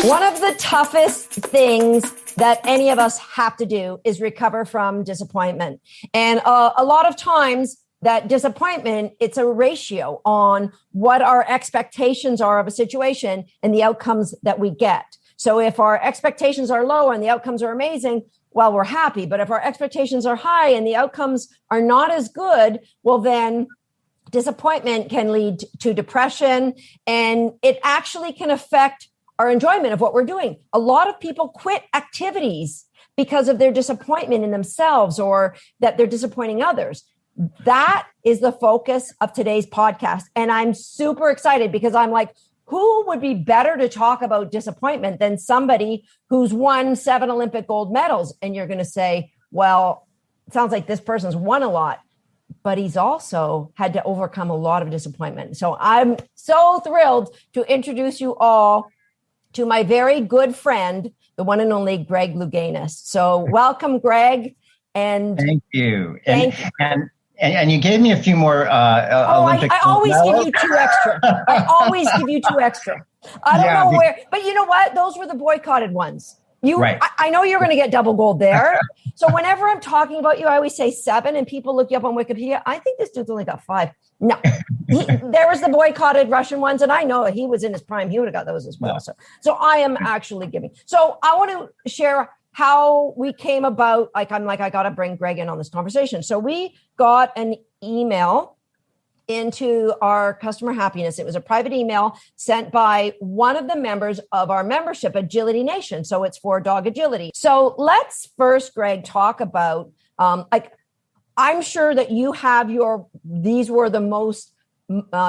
One of the toughest things that any of us have to do is recover from disappointment. And a lot of times that disappointment, it's a ratio on what our expectations are of a situation and the outcomes that we get. So if our expectations are low and the outcomes are amazing, well, we're happy. But if our expectations are high and the outcomes are not as good, well, then disappointment can lead to depression, and it actually can affect our enjoyment of what we're doing. A lot of people quit activities because of their disappointment in themselves or that they're disappointing others. That is the focus of today's podcast. And I'm super excited because I'm like, who would be better to talk about disappointment than somebody who's won 7 Olympic gold medals? And you're going to say, well, it sounds like this person's won a lot, but he's also had to overcome a lot of disappointment. So I'm so thrilled to introduce you all to my very good friend, the one and only Greg Louganis. So welcome, Greg. And thank you. And you gave me a few more Olympic. I always give you 2 extra. I always give you 2 extra. I don't know where, but you know what? Those were the boycotted ones. Right. I know you're going to get double gold there. So whenever I'm talking about you, I always say 7, and people look you up on Wikipedia. I think this dude's only got 5. No, there was the boycotted Russian ones, and I know he was in his prime. He would have got those as well. Yeah. So I am actually giving. So I want to share how we came about. I got to bring Greg in on this conversation. So we got an email into our customer happiness. It was a private email sent by one of the members of our membership, Agility Nation. So it's for dog agility. So let's first, Greg, talk about, I'm sure that you have these were the most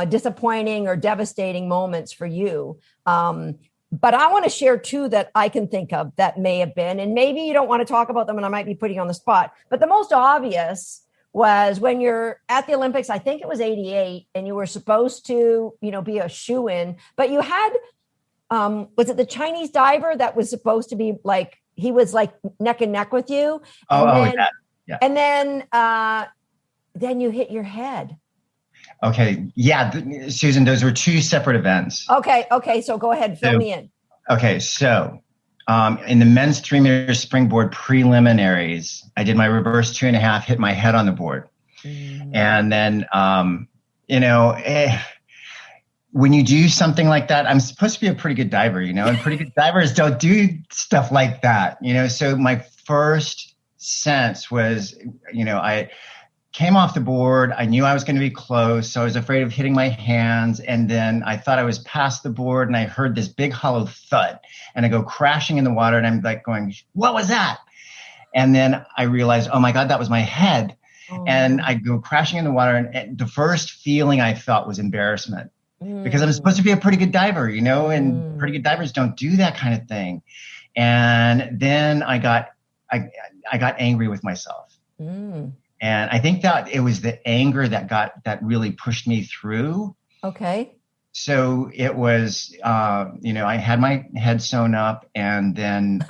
disappointing or devastating moments for you. But I want to share 2 that I can think of that may have been, and maybe you don't want to talk about them and I might be putting you on the spot, but the most obvious was when you're at the Olympics, I think it was 88, and you were supposed to, be a shoo-in, but you had, was it the Chinese diver that was supposed to be like, he was like neck and neck with you? Yeah. And then you hit your head. Okay. Yeah. Susan, those were 2 separate events. Okay. So go ahead, fill me in. Okay. So in the men's 3-meter springboard preliminaries, I did my reverse 2.5, hit my head on the board. And then, when you do something like that, I'm supposed to be a pretty good diver, and pretty good divers don't do stuff like that, So my first sense was, I came off the board. I knew I was going to be close. So I was afraid of hitting my hands. And then I thought I was past the board, and I heard this big hollow thud, and I go crashing in the water, and I'm like going, what was that? And then I realized, oh my God, that was my head. Oh. And I go crashing in the water. And the first feeling I felt was embarrassment because I'm supposed to be a pretty good diver, and pretty good divers don't do that kind of thing. And then I got angry with myself. And I think that it was the anger that really pushed me through. Okay. So it was, I had my head sewn up, and then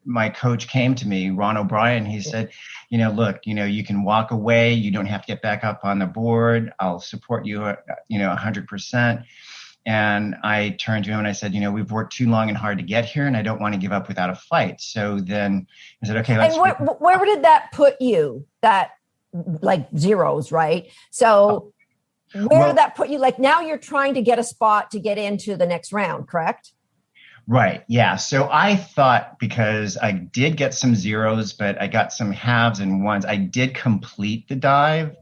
my coach came to me, Ron O'Brien. He said, look, you can walk away. You don't have to get back up on the board. I'll support you, 100%. And I turned to him and I said, we've worked too long and hard to get here, and I don't want to give up without a fight. So then I said, okay, let's. And where did that put you? That like zeros, right? So where did that put you? Like now you're trying to get a spot to get into the next round, correct? Right. Yeah. So I thought, because I did get some zeros, but I got some halves and ones, I did complete the dive.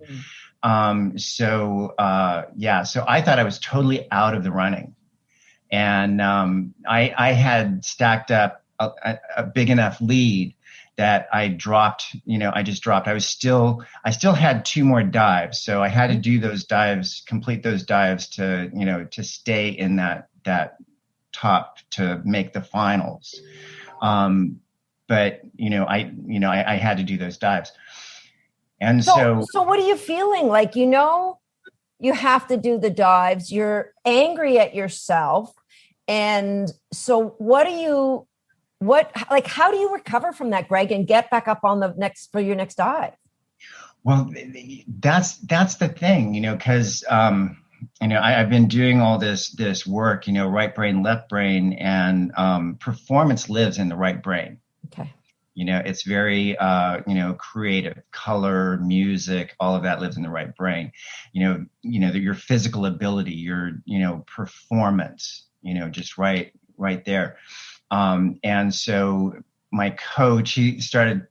So I thought I was totally out of the running, and I had stacked up a big enough lead that I dropped, I just dropped. I still had 2 more dives. So I had to do those dives, complete those dives to stay in that top to make the finals. But I had to do those dives. And so what are you feeling? Like, you have to do the dives. You're angry at yourself. And so how do you recover from that, Greg, and get back up on for your next dive? Well, that's the thing, because I've been doing all this work, right brain, left brain, and performance lives in the right brain. Okay. It's very, creative, color, music, all of that lives in the right brain. Your physical ability, your, performance, just right there. And so my coach, he started,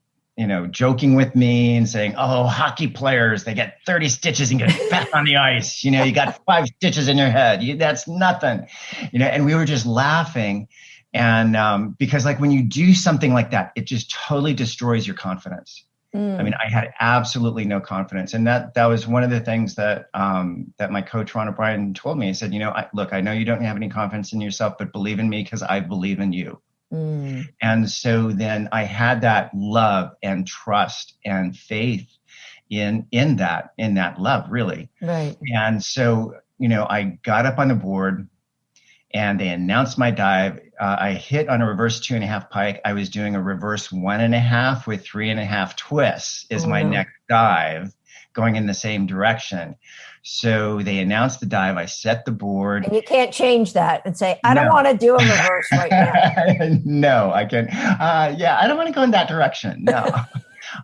joking with me and saying, "Oh, hockey players, they get 30 stitches and get back on the ice. You got 5 stitches in your head. That's nothing." And we were just laughing. And because when you do something like that, it just totally destroys your confidence. I mean, I had absolutely no confidence. And that was one of the things that that my coach, Ron O'Brien, told me. He said, look, I know you don't have any confidence in yourself, but believe in me because I believe in you. And so then I had that love and trust and faith in that love, really. Right. And so, I got up on the board and they announced my dive. I hit on a reverse 2.5 pike. I was doing a reverse 1.5 with 3.5 twists is my next dive, going in the same direction. So they announced the dive. I set the board. And you can't change that and say, I don't want to do a reverse right now. No, I can. I don't want to go in that direction. No.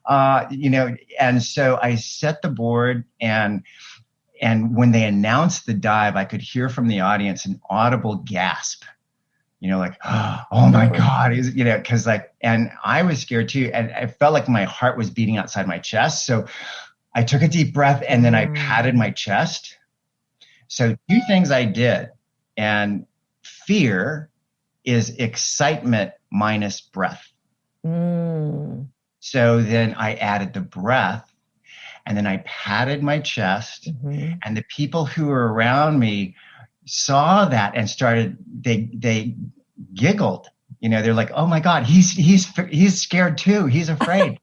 And so I set the board, and when they announced the dive, I could hear from the audience an audible gasp, oh my God, because and I was scared too. And I felt like my heart was beating outside my chest. So I took a deep breath and then I patted my chest. So 2 things I did, and fear is excitement minus breath. So then I added the breath. And then I patted my chest, and the people who were around me saw that and they giggled. They're like, "Oh my God, he's scared too. He's afraid."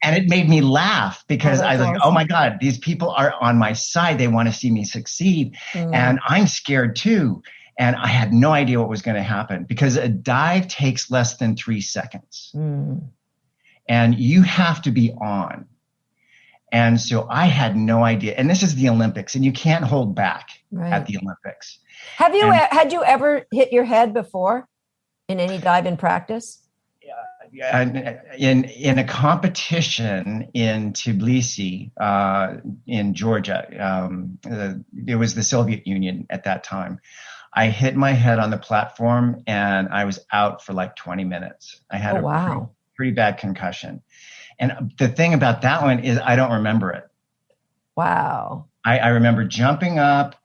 And it made me laugh because I was like, "Oh my God, these people are on my side. They want to see me succeed, and I'm scared too." And I had no idea what was going to happen because a dive takes less than 3 seconds, and you have to be on. And so I had no idea. And this is the Olympics, and you can't hold back at the Olympics. Had you ever hit your head before in any dive in practice? In a competition in Tbilisi, in Georgia, it was the Soviet Union at that time. I hit my head on the platform and I was out for 20 minutes. I had a pretty bad concussion. And the thing about that one is I don't remember it. Wow. I remember jumping up,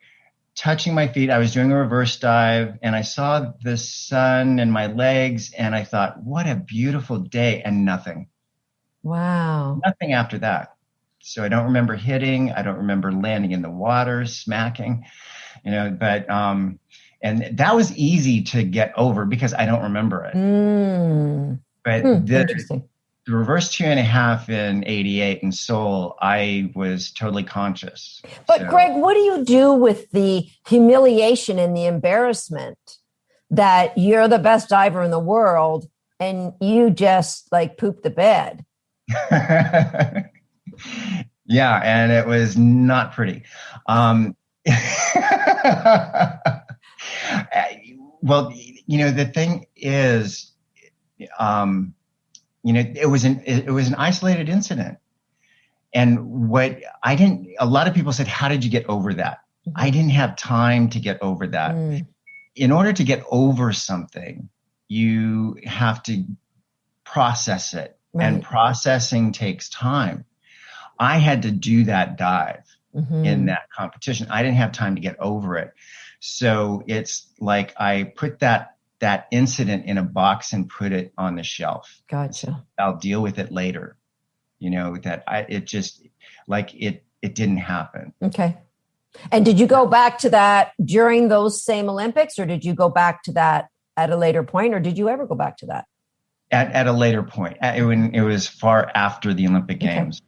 touching my feet. I was doing a reverse dive and I saw the sun in my legs and I thought, what a beautiful day, and nothing. Wow. Nothing after that. So I don't remember hitting. I don't remember landing in the water, smacking, but, and that was easy to get over because I don't remember it. But interesting. The reverse 2.5 in 88 in Seoul, I was totally conscious. But Greg, what do you do with the humiliation and the embarrassment that you're the best diver in the world and you just poop the bed? Yeah, and it was not pretty. Well, the thing is, it was an isolated incident. And a lot of people said, how did you get over that? I didn't have time to get over that. In order to get over something, you have to process it. Right. And processing takes time. I had to do that dive in that competition. I didn't have time to get over it. So it's like I put that incident in a box and put it on the shelf. Gotcha. I'll deal with it later. It didn't happen. Okay. And did you go back to that during those same Olympics, or did you go back to that at a later point, or did you ever go back to that? At a later point. It was far after the Olympic Games.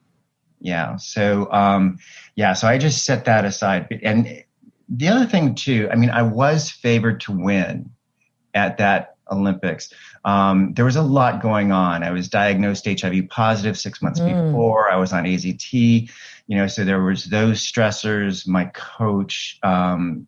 Yeah. So, so I just set that aside. And the other thing too, I was favored to win at that Olympics. There was a lot going on. I was diagnosed HIV positive 6 months before. I was on AZT, so there was those stressors. My coach, Ron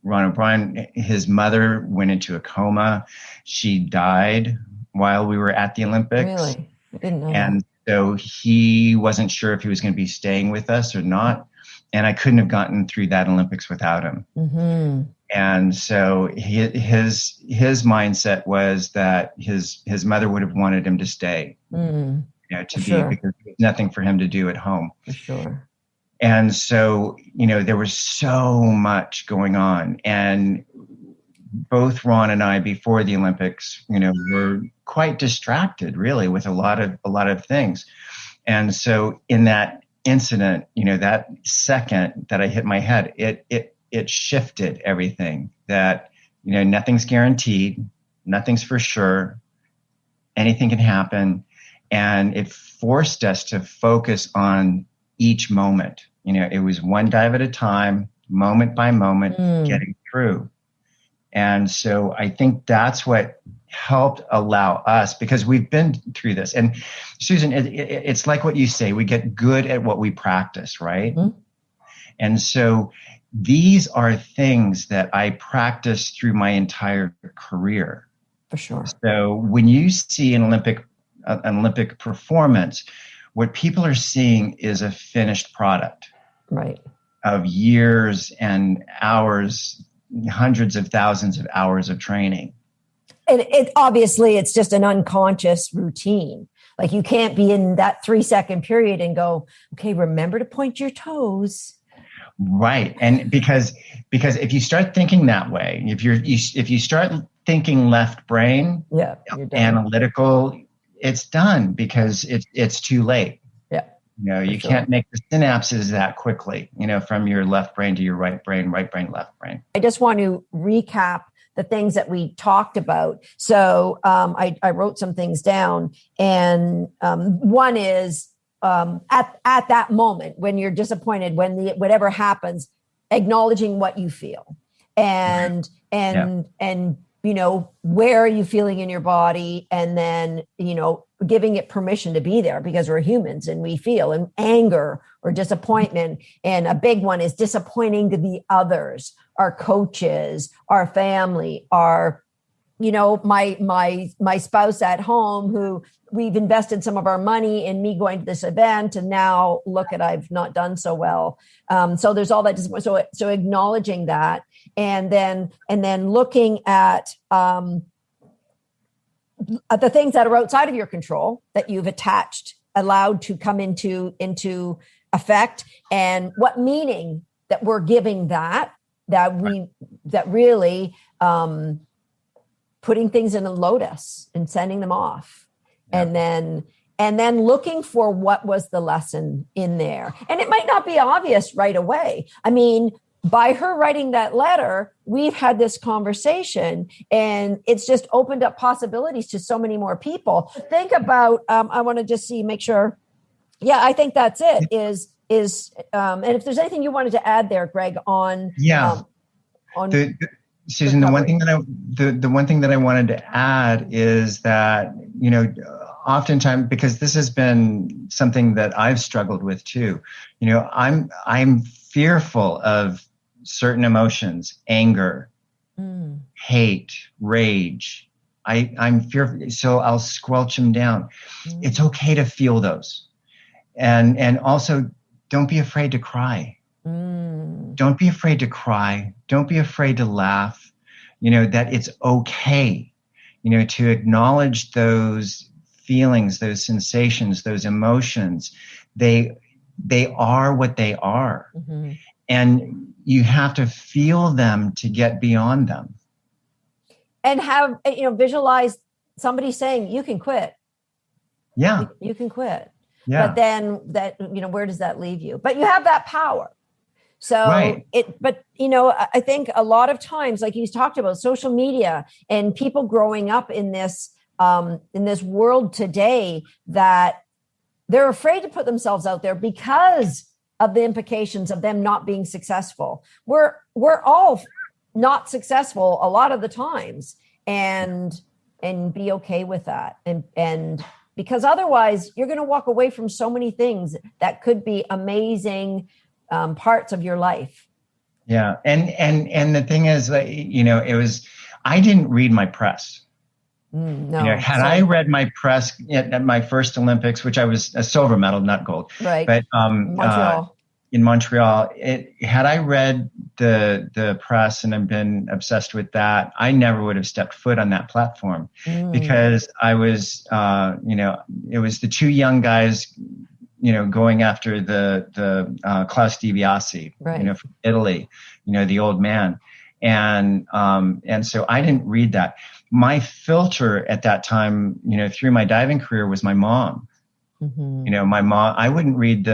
O'Brien, his mother went into a coma. She died while we were at the Olympics. Really? I didn't know and so he wasn't sure if he was going to be staying with us or not. And I couldn't have gotten through that Olympics without him. Mm-hmm. And so his mindset was that his mother would have wanted him to stay, because there's nothing for him to do at home. For sure. And so, there was so much going on. And both Ron and I, before the Olympics, were quite distracted, really, with a lot of things. And so in that incident, that second that I hit my head, it shifted everything. That, nothing's guaranteed, nothing's for sure, anything can happen. And it forced us to focus on each moment. It was one dive at a time, moment by moment, getting through. And so I think that's what helped allow us, because we've been through this. And Susan, it's like what you say, we get good at what we practice, right? Mm-hmm. And so these are things that I practiced through my entire career. For sure. So when you see an Olympic performance, what people are seeing is a finished product, right, of years and hours, hundreds of thousands of hours of training. And obviously it's just an unconscious routine. Like, you can't be in that 3-second period and go, okay, remember to point your toes. Right. And because if you start thinking that way, if you start thinking left brain, analytical, it's done, because it's too late. You can't make the synapses that quickly, from your left brain to your right brain, left brain. I just want to recap the things that we talked about. So I wrote some things down. And one is at that moment when you're disappointed, when whatever happens, acknowledging what you feel and where are you feeling in your body? And then, giving it permission to be there, because we're humans and we feel and anger or disappointment. And a big one is disappointing the others, our coaches, our family, our, my spouse at home, who we've invested some of our money in me going to this event. And now look at, I've not done so well. So there's all that. So acknowledging that, and then looking at, the things that are outside of your control that you've allowed to come into effect, and what meaning that we're giving that really putting things in a lotus and sending them off. And then looking for what was the lesson in there. And it might not be obvious right away. I mean, by her writing that letter, we've had this conversation, and it's just opened up possibilities to so many more people. Think about, I want to just make sure. Yeah, I think that's it. And if there's anything you wanted to add there, Greg, on Susan, the one thing that I wanted to add is that, oftentimes, because this has been something that I've struggled with too, I'm fearful of certain emotions, anger, hate, rage. I'm fearful, so I'll squelch them down. It's okay to feel those. And also, don't be afraid to cry. Don't be afraid to cry. Don't be afraid to laugh. That it's okay, to acknowledge those feelings, those sensations, those emotions. They are what they are. Mm-hmm. And you have to feel them to get beyond them. And have, visualize somebody saying, you can quit. Yeah. You can quit. Yeah. But then where does that leave you? But you have that power. So I think a lot of times, like he's talked about, social media and people growing up in this world today, that they're afraid to put themselves out there because of the implications of them not being successful. We're all not successful a lot of the times. And and be okay with that. And because otherwise you're going to walk away from so many things that could be amazing parts of your life. Yeah. And the thing is, I didn't read my press. No. Had I read my press at my first Olympics, which I was a silver medal, not gold, right? But Montreal. In Montreal, had I read the press and I've been obsessed with that, I never would have stepped foot on that platform because I was, it was the two young guys, going after the Klaus DiBiase, right. From Italy, the old man. And so I didn't read that. My filter at that time, through my diving career was my mom. My mom, I wouldn't read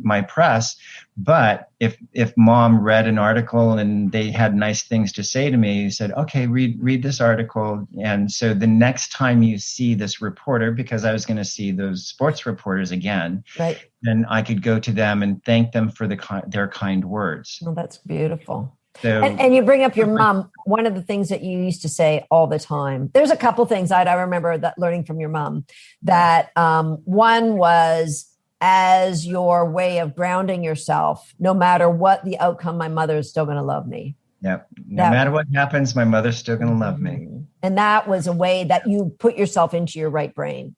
my press, but if mom read an article and they had nice things to say to me, said, okay, read this article. And so the next time you see this reporter, because I was going to see those sports reporters again, right, then I could go to them and thank them for their kind words. Well, that's beautiful. So, and you bring up your mom. One of the things that you used to say all the time, there's a couple things I remember that learning from your mom, that one was, as your way of grounding yourself, no matter what the outcome, my mother is still going to love me. Yep. No matter what happens, my mother's still going to love me. And that was a way that you put yourself into your right brain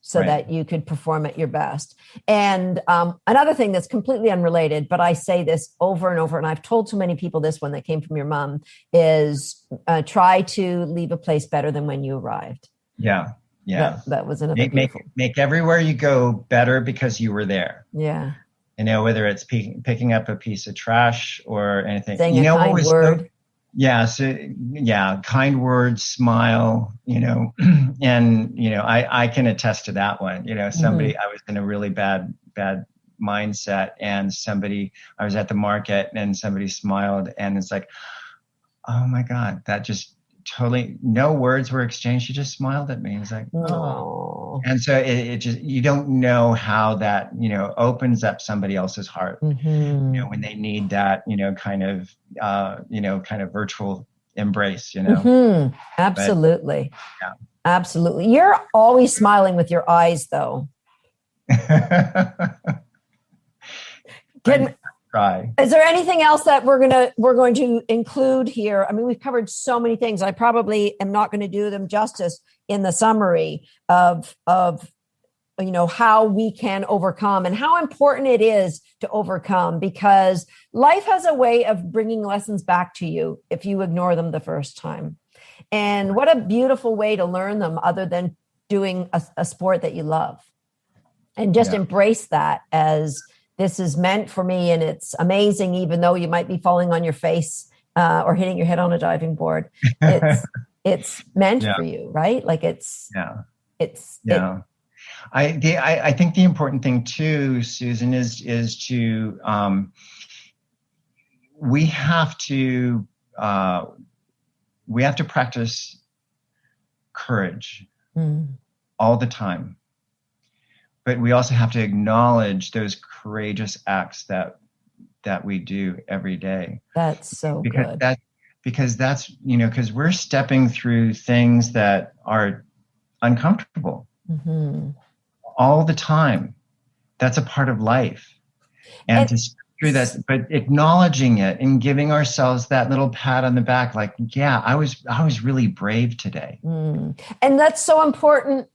so that you could perform at your best. And another thing that's completely unrelated, but I say this over and over, and I've told so many people this one that came from your mom, is try to leave a place better than when you arrived. Yeah. Yeah. That was another beautiful. Make everywhere you go better because you were there. Yeah. Whether it's picking up a piece of trash or anything. Saying a kind word. Kind words, smile, and, I can attest to that one. Somebody, I was in a really bad mindset, and I was at the market and somebody smiled, and it's like, oh my God, that just totally, no words were exchanged. She just smiled at me. It's like, oh. And so it just, you don't know how that, opens up somebody else's heart, when they need that, kind of virtual embrace, Absolutely. But, absolutely. You're always smiling with your eyes though. Try. Is there anything else that we're going to include here? I mean, we've covered so many things. I probably am not going to do them justice in the summary of how we can overcome and how important it is to overcome, because life has a way of bringing lessons back to you if you ignore them the first time. And what a beautiful way to learn them, other than doing a sport that you love, and just embrace that as, this is meant for me, and it's amazing, even though you might be falling on your face or hitting your head on a diving board. It's meant for you, right? Like I think the important thing too, Susan, is to we have to practice courage all the time. But we also have to acknowledge those courageous acts that we do every day. That's so good. Because we're stepping through things that are uncomfortable all the time. That's a part of life. And to step through that, but acknowledging it and giving ourselves that little pat on the back, like, yeah, I was really brave today. And that's so important.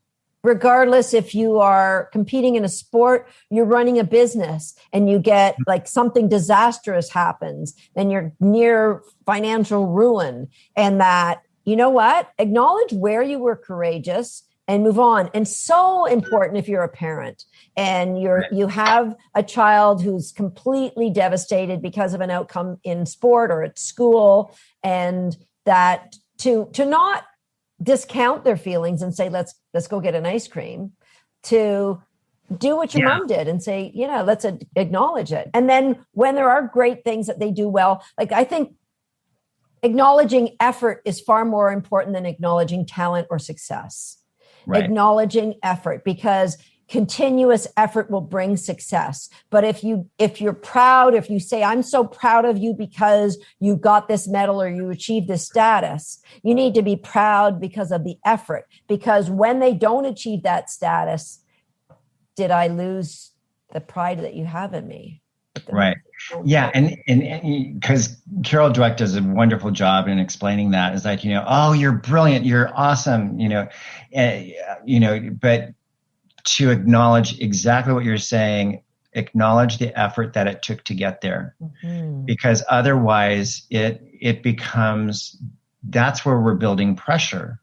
Regardless if you are competing in a sport, you're running a business, and you get like something disastrous happens, and you're near financial ruin, and that, acknowledge where you were courageous and move on. And so important if you're a parent and you have a child who's completely devastated because of an outcome in sport or at school, and that to not discount their feelings and say, let's go get an ice cream, to do what your mom did and say, let's acknowledge it. And then when there are great things that they do well, like, I think acknowledging effort is far more important than acknowledging talent or success. Right. Acknowledging effort, because continuous effort will bring success. But if you're proud, if you say, I'm so proud of you because you got this medal or you achieved this status, you need to be proud because of the effort. Because when they don't achieve that status, did I lose the pride that you have in me? Right. Yeah. And because Carol Dweck does a wonderful job in explaining that. It's like, oh, you're brilliant. You're awesome. But to acknowledge exactly what you're saying, acknowledge the effort that it took to get there, because otherwise it becomes, that's where we're building pressure.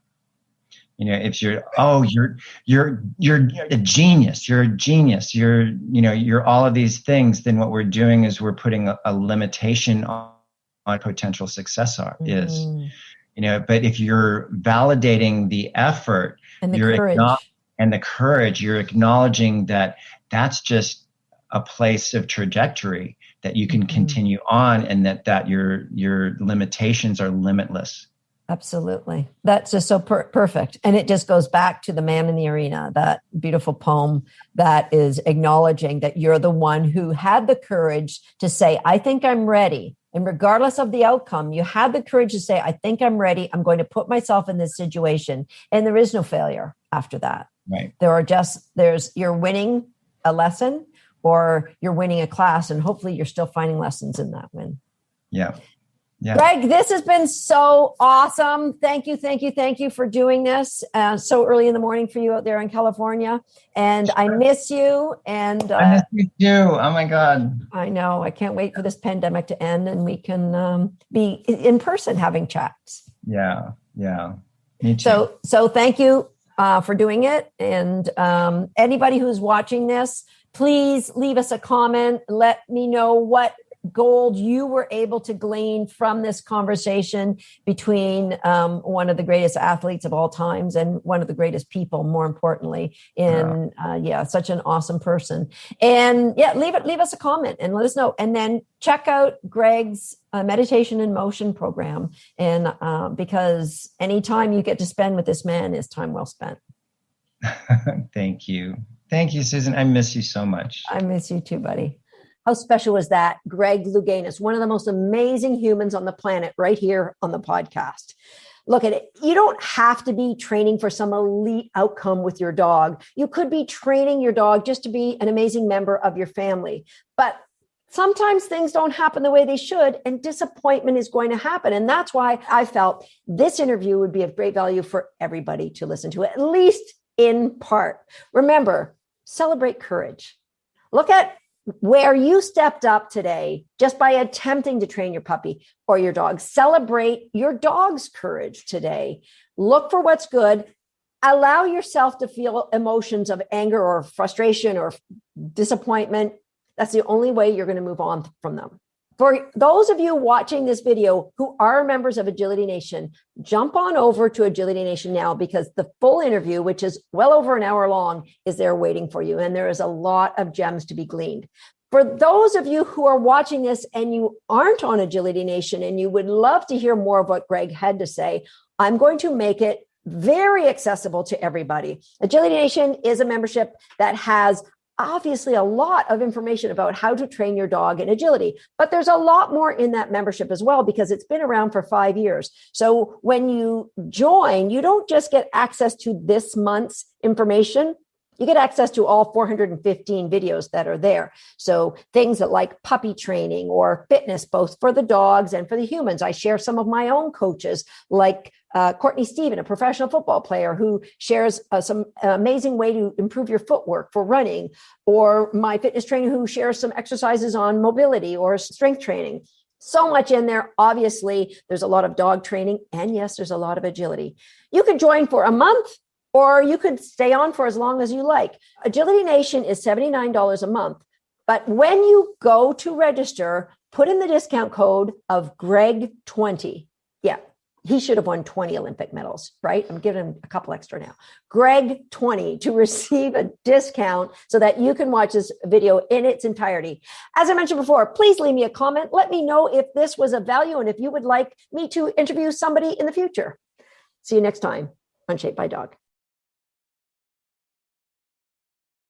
If you're a genius, you're all of these things, then what we're doing is we're putting a limitation on potential success is. But if you're validating the effort and the courage. And the courage, you're acknowledging that that's just a place of trajectory that you can continue on, and that your limitations are limitless. Absolutely. That's just so perfect. And it just goes back to The Man in the Arena, that beautiful poem that is acknowledging that you're the one who had the courage to say, I think I'm ready. And regardless of the outcome, you had the courage to say, I think I'm ready. I'm going to put myself in this situation. And there is no failure after that. Right. You're winning a lesson, or you're winning a class, and hopefully you're still finding lessons in that win. Yeah. Yeah. Greg, this has been so awesome. Thank you for doing this so early in the morning for you out there in California. And sure. I miss you. And I miss you too. Oh my God. I know. I can't wait for this pandemic to end and we can be in person having chats. Yeah. Yeah. Me too. So thank you for doing it. And anybody who's watching this, please leave us a comment. Let me know what gold you were able to glean from this conversation between one of the greatest athletes of all times and one of the greatest people, more importantly, in such an awesome person. And leave us a comment and let us know. And then check out Greg's meditation and motion program. And because any time you get to spend with this man is time well spent. Thank you, Susan. I miss you so much. I miss you too, buddy. How special is that? Greg Louganis, one of the most amazing humans on the planet, right here on the podcast. Look at it. You don't have to be training for some elite outcome with your dog. You could be training your dog just to be an amazing member of your family. But sometimes things don't happen the way they should, and disappointment is going to happen. And that's why I felt this interview would be of great value for everybody to listen to, at least in part. Remember, celebrate courage. Look at where you stepped up today just by attempting to train your puppy or your dog. Celebrate your dog's courage today. Look for what's good. Allow yourself to feel emotions of anger or frustration or disappointment. That's the only way you're going to move on from them. For those of you watching this video who are members of Agility Nation, jump on over to Agility Nation now, because the full interview, which is well over an hour long, is there waiting for you. And there is a lot of gems to be gleaned. For those of you who are watching this and you aren't on Agility Nation and you would love to hear more of what Greg had to say, I'm going to make it very accessible to everybody. Agility Nation is a membership that has obviously a lot of information about how to train your dog in agility, but there's a lot more in that membership as well, because it's been around for 5 years. So when you join, you don't just get access to this month's information. You get access to all 415 videos that are there. So things that like puppy training or fitness, both for the dogs and for the humans. I share some of my own coaches, like Courtney Stephen, a professional football player who shares some amazing way to improve your footwork for running, or my fitness trainer who shares some exercises on mobility or strength training. So much in there. Obviously, there's a lot of dog training, and yes, there's a lot of agility. You can join for a month, or you could stay on for as long as you like. Agility Nation is $79 a month. But when you go to register, put in the discount code of Greg20. Yeah, he should have won 20 Olympic medals, right? I'm giving him a couple extra now. Greg20 to receive a discount so that you can watch this video in its entirety. As I mentioned before, please leave me a comment. Let me know if this was of value and if you would like me to interview somebody in the future. See you next time on Shaped by Dog.